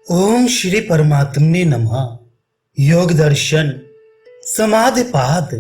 ओम श्री परमात्मने नमः। योग दर्शन समाधिपाद।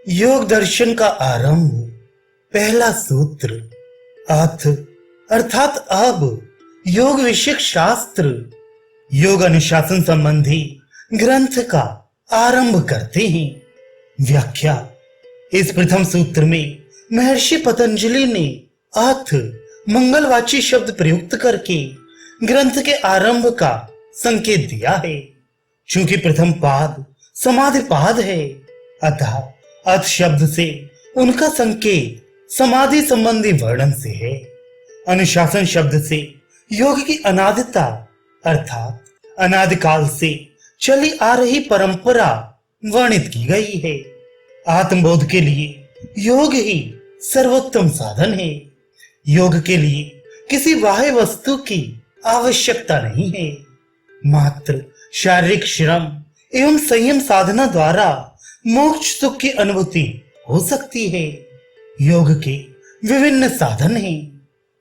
योग दर्शन का आरंभ। पहला सूत्र। अथ अर्थात अब योग विषयक शास्त्र योग अनुशासन संबंधी ग्रंथ का आरंभ करते हैं। व्याख्या। इस प्रथम सूत्र में महर्षि पतंजलि ने अथ मंगलवाची शब्द प्रयुक्त करके ग्रंथ के आरंभ का संकेत दिया है। चूंकि प्रथम पाद समाधि पाद है, अतः अथ शब्द से उनका संकेत समाधि संबंधी वर्णन से है। अनुशासन शब्द से योग की अनादिता अर्थात अनादिकाल से चली आ रही परंपरा वर्णित की गई है। आत्मबोध के लिए योग ही सर्वोत्तम साधन है। योग के लिए किसी बाह्य वस्तु की आवश्यकता नहीं है। मात्र शारीरिक श्रम एवं संयम साधना द्वारा मोक्ष सुख की अनुभूति हो सकती है। योग के विभिन्न साधन हैं,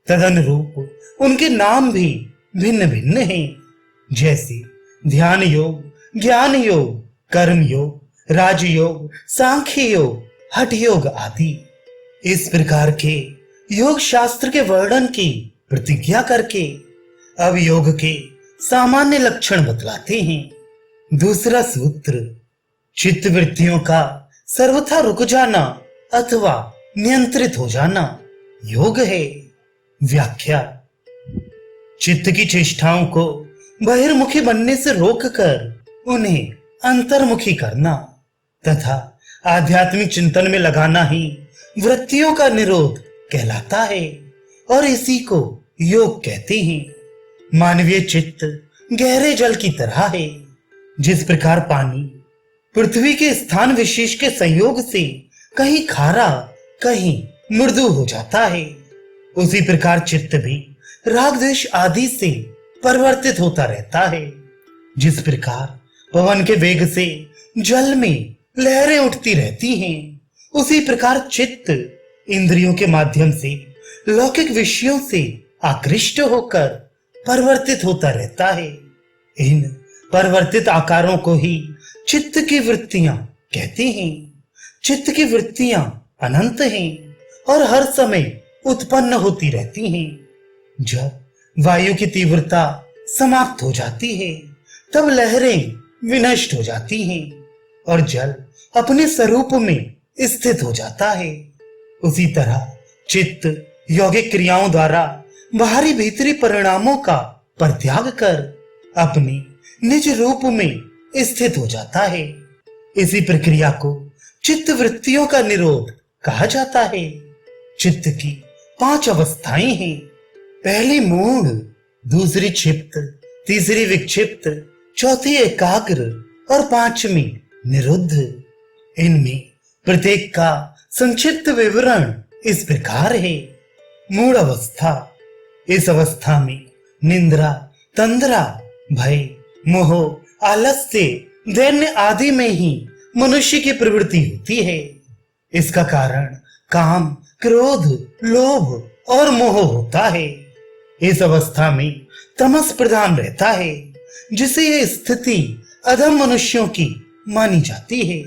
तदनुरूप उनके नाम भी भिन्न भिन्न हैं, जैसे ध्यान योग, ज्ञान योग, कर्म योग, राजयोग, सांख्य योग, हठ योग आदि। इस प्रकार के योग शास्त्र के वर्णन की प्रतिज्ञा करके अब योग के सामान्य लक्षण बतलाते हैं। दूसरा सूत्र। चित्त वृत्तियों का सर्वथा रुक जाना अथवा नियंत्रित हो जाना योग है। व्याख्या। चित्त की चेष्टाओं को बहिर्मुखी बनने से रोककर उन्हें अंतर्मुखी करना तथा आध्यात्मिक चिंतन में लगाना ही वृत्तियों का निरोध कहलाता है और इसी को योग कहते हैं। मानवीय चित्त गहरे जल की तरह है। जिस प्रकार पानी पृथ्वी के स्थान विशेष के संयोग से कहीं खारा कहीं मृदु हो जाता है, उसी प्रकार चित्त भी राग द्वेष आदि से परिवर्तित होता रहता है। जिस प्रकार पवन के वेग से जल में लहरें उठती रहती हैं, उसी प्रकार चित्त इंद्रियों के माध्यम से लौकिक विषयों से आकृष्ट होकर परिवर्तित होता रहता है। इन परिवर्तित आकारों को ही चित्त की वृत्तियां कहते हैं। चित्त की वृत्तियां अनंत हैं और हर समय उत्पन्न होती रहती हैं। जब वायु की तीव्रता समाप्त हो जाती है, तब लहरें विनष्ट हो जाती हैं और जल अपने स्वरूप में स्थित हो जाता है। उसी तरह चित्त यौगिक क्रियाओं द्वारा बाहरी भीतरी परिणामों का परित्याग कर अपने निज रूप में स्थित हो जाता है। इसी प्रक्रिया को चित्त वृत्तियों का निरोध कहा जाता है। चित्त की 5 अवस्थाएं हैं। पहली मूढ़, दूसरी क्षिप्त, तीसरी विक्षिप्त, चौथी एकाग्र और 5वीं निरुद्ध। इनमें प्रत्येक का संक्षिप्त विवरण इस प्रकार है। मूढ़ अवस्था। इस अवस्था में निंद्रा, तंद्रा, भय, मोह, आलस्य, दैन्य आदि में ही मनुष्य की प्रवृत्ति होती है। इसका कारण काम, क्रोध, लोभ और मोह होता है। इस अवस्था में तमस प्रधान रहता है, जिसे यह स्थिति अधम मनुष्यों की मानी जाती है।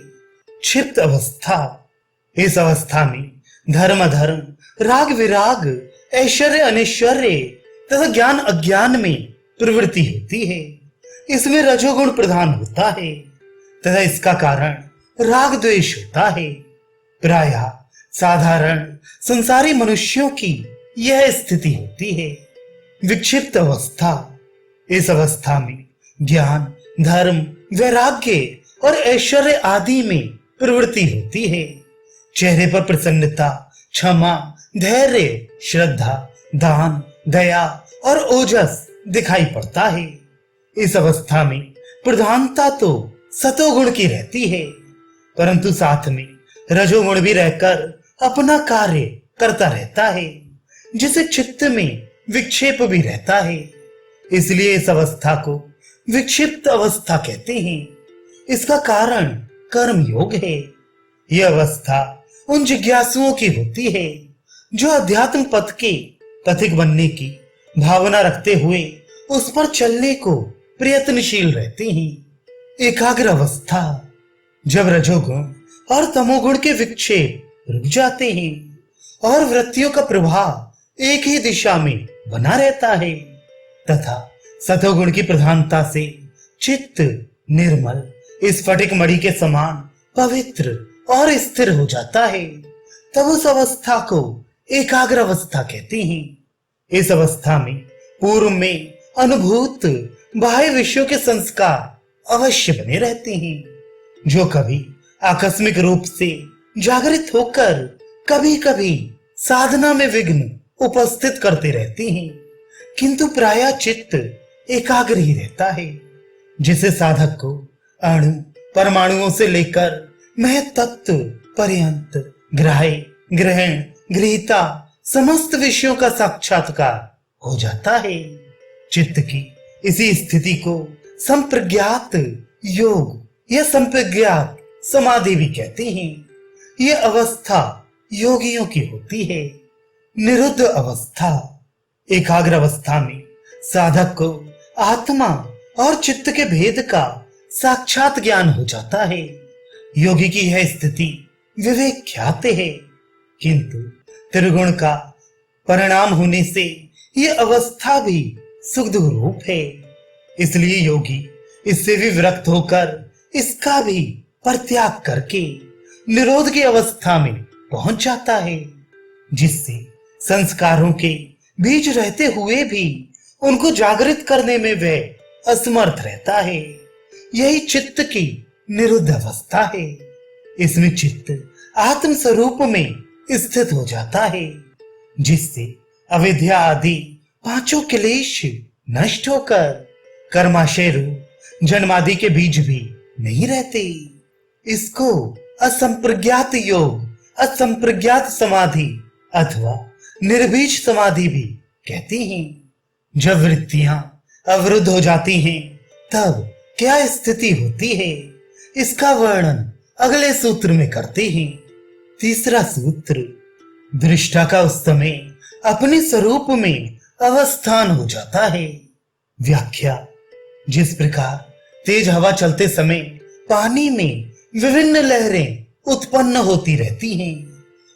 क्षिप्त अवस्था। इस अवस्था में धर्म अधर्म, राग विराग, ऐश्वर्य अनैश्वर्य तथा ज्ञान अज्ञान में प्रवृत्ति होती है। इसमें रजोगुण प्रधान होता है तथा इसका कारण राग द्वेष होता है। प्रायः साधारण संसारी मनुष्यों की यह स्थिति होती है। विक्षिप्त अवस्था। इस अवस्था में ज्ञान, धर्म, वैराग्य और ऐश्वर्य आदि में प्रवृत्ति होती है। चेहरे पर प्रसन्नता, क्षमा, धैर्य, श्रद्धा, दान, दया और ओजस दिखाई पड़ता है। इस अवस्था में प्रधानता तो सतोगुण की रहती है, परंतु साथ में रजोगुण भी रहकर अपना कार्य करता रहता है, जिसे चित्त में विक्षेप भी रहता है। इसलिए इस अवस्था को विक्षिप्त अवस्था कहते हैं। इसका कारण कर्म योग है। यह अवस्था उन जिज्ञासुओं की होती है जो अध्यात्म पथ के पथिक बनने की भावना रखते हुए उस पर चलने को प्रयत्नशील रहते हैं। एकाग्र अवस्था, जब रजोगुण और तमोगुण के विक्षेप रुक जाते हैं और वृत्तियों का प्रवाह एक ही दिशा में बना रहता है तथा सतोगुण की प्रधानता से चित्त निर्मल स्फटिक मणि के समान पवित्र और स्थिर हो जाता है, तब उस अवस्था को एकाग्र अवस्था कहते हैं। इस अवस्था में पूर्व में अनुभूत बाह्य विषयों के संस्कार अवश्य बने रहते हैं, जो कभी आकस्मिक रूप से जागृत होकर कभी कभी साधना में विघ्न उपस्थित करते रहते हैं, किंतु प्रायः चित्त एकाग्र ही रहता है, जिसे साधक को अणु परमाणुओं से लेकर महत तत्व पर्यंत ग्राह्य ग्रहण गृहीता समस्त विषयों का साक्षात्कार हो जाता है। चित्त की इसी स्थिति को संप्रज्ञात योग या संप्रज्ञात समाधि भी कहते हैं। यह अवस्था योगियों की होती है। निरुद्ध अवस्था, एकाग्र अवस्था में साधक को आत्मा और चित्त के भेद का साक्षात ज्ञान हो जाता है। योगी की यह स्थिति विवेक ख्याति है, किंतु त्रिगुण का परिणाम होने से यह अवस्था भी सुख रूप है। इसलिए योगी इससे भी विरक्त होकर इसका भी परित्याग करके निरोध की अवस्था में पहुंच जाता है, जिससे संस्कारों के बीच रहते हुए भी उनको जागृत करने में वह असमर्थ रहता है। यही चित्त की निरुद्ध अवस्था है। इसमें चित्त आत्म स्वरूप में स्थित हो जाता है, जिससे अविद्या आदि पांचों क्लेश नष्ट होकर कर्माशय रूप जन्मादि के बीज भी नहीं रहते। इसको असंप्रज्ञात योग, असंप्रज्ञात समाधि अथवा निर्बीज समाधि भी कहते हैं। जब वृत्तियां अवरुद्ध हो जाती हैं, तब क्या स्थिति होती है, इसका वर्णन अगले सूत्र में करते हैं। तीसरा सूत्र, दृष्टा का उस समय अपने स्वरूप में अवस्थान हो जाता है। व्याख्या, जिस प्रकार तेज हवा चलते समय पानी में विभिन्न लहरें उत्पन्न होती रहती हैं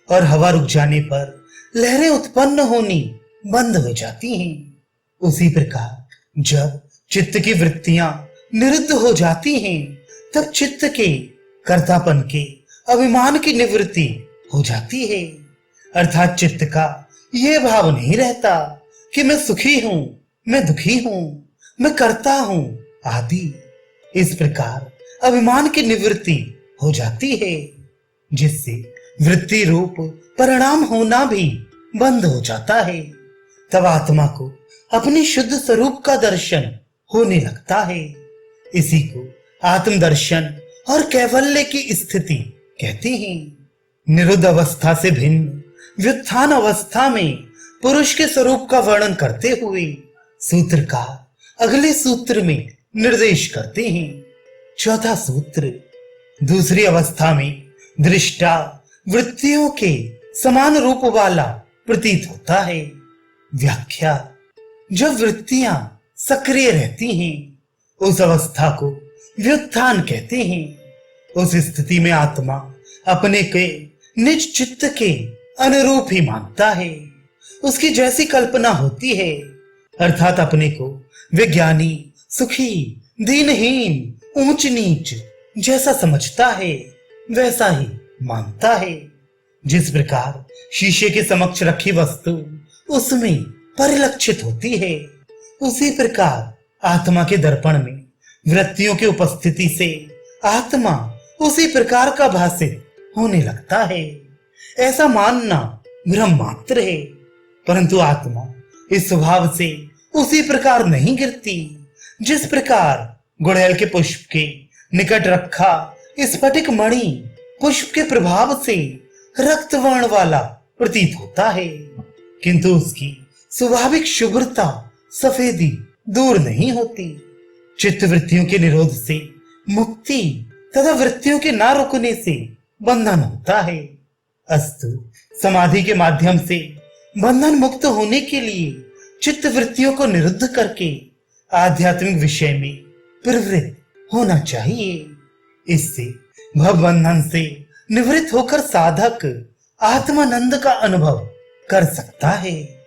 और हवा रुक जाने पर लहरें उत्पन्न होनी बंद हो जाती हैं, उसी प्रकार जब चित्त की वृत्तियां निरुद्ध हो जाती हैं, तब चित्त के कर्तापन के अभिमान की निवृत्ति हो जाती है। अर्थात चित्त का यह भाव नहीं रहता कि मैं सुखी हूं, मैं दुखी हूं, मैं करता हूं आदि। इस प्रकार अभिमान की निवृत्ति हो जाती है, जिससे वृत्ति रूप परिणाम होना भी बंद हो जाता है। तब आत्मा को अपनी शुद्ध स्वरूप का दर्शन होने लगता है। इसी को आत्मदर्शन और कैवल्य की स्थिति कहते हैं। निरुद्ध अवस्था से भिन्न व्युत्थान अवस्था में पुरुष के स्वरूप का वर्णन करते हुए सूत्रकार अगले सूत्र में निर्देश करते हैं। चौथा सूत्र, दूसरी अवस्था में दृष्टा वृत्तियों के समान रूप वाला प्रतीत होता है। व्याख्या, जब वृत्तियां सक्रिय रहती हैं, उस अवस्था को व्युत्थान कहते हैं। उस स्थिति में आत्मा अपने के निज चित्त के अनुरूप ही मानता है। उसकी जैसी कल्पना होती है, अर्थात अपने को विज्ञानी, सुखी, दीनहीन, ऊंच नीच जैसा समझता है, वैसा ही मानता है। जिस प्रकार शीशे के समक्ष रखी वस्तु उसमें परिलक्षित होती है, उसी प्रकार आत्मा के दर्पण में वृत्तियों की उपस्थिति से आत्मा उसी प्रकार का भासित होने लगता है। ऐसा मानना भ्रम मात्र है, परंतु आत्मा इस स्वभाव से उसी प्रकार नहीं गिरती जिस प्रकार गुड़हल के पुष्प के निकट रखा स्फटिक मणि पुष्प के प्रभाव से रक्त वर्ण वाला प्रतीत होता है, किंतु उसकी स्वाभाविक शुभ्रता सफेदी दूर नहीं होती। चित्त वृत्तियों के निरोध से मुक्ति तथा वृत्तियों के ना रुकने से बंधन होता है। अस्तु, समाधि के माध्यम से बंधन मुक्त होने के लिए चित्त वृत्तियों को निरुद्ध करके आध्यात्मिक विषय में प्रवृत्त होना चाहिए। इससे भवबंधन से निवृत्त होकर साधक आत्मानंद का अनुभव कर सकता है।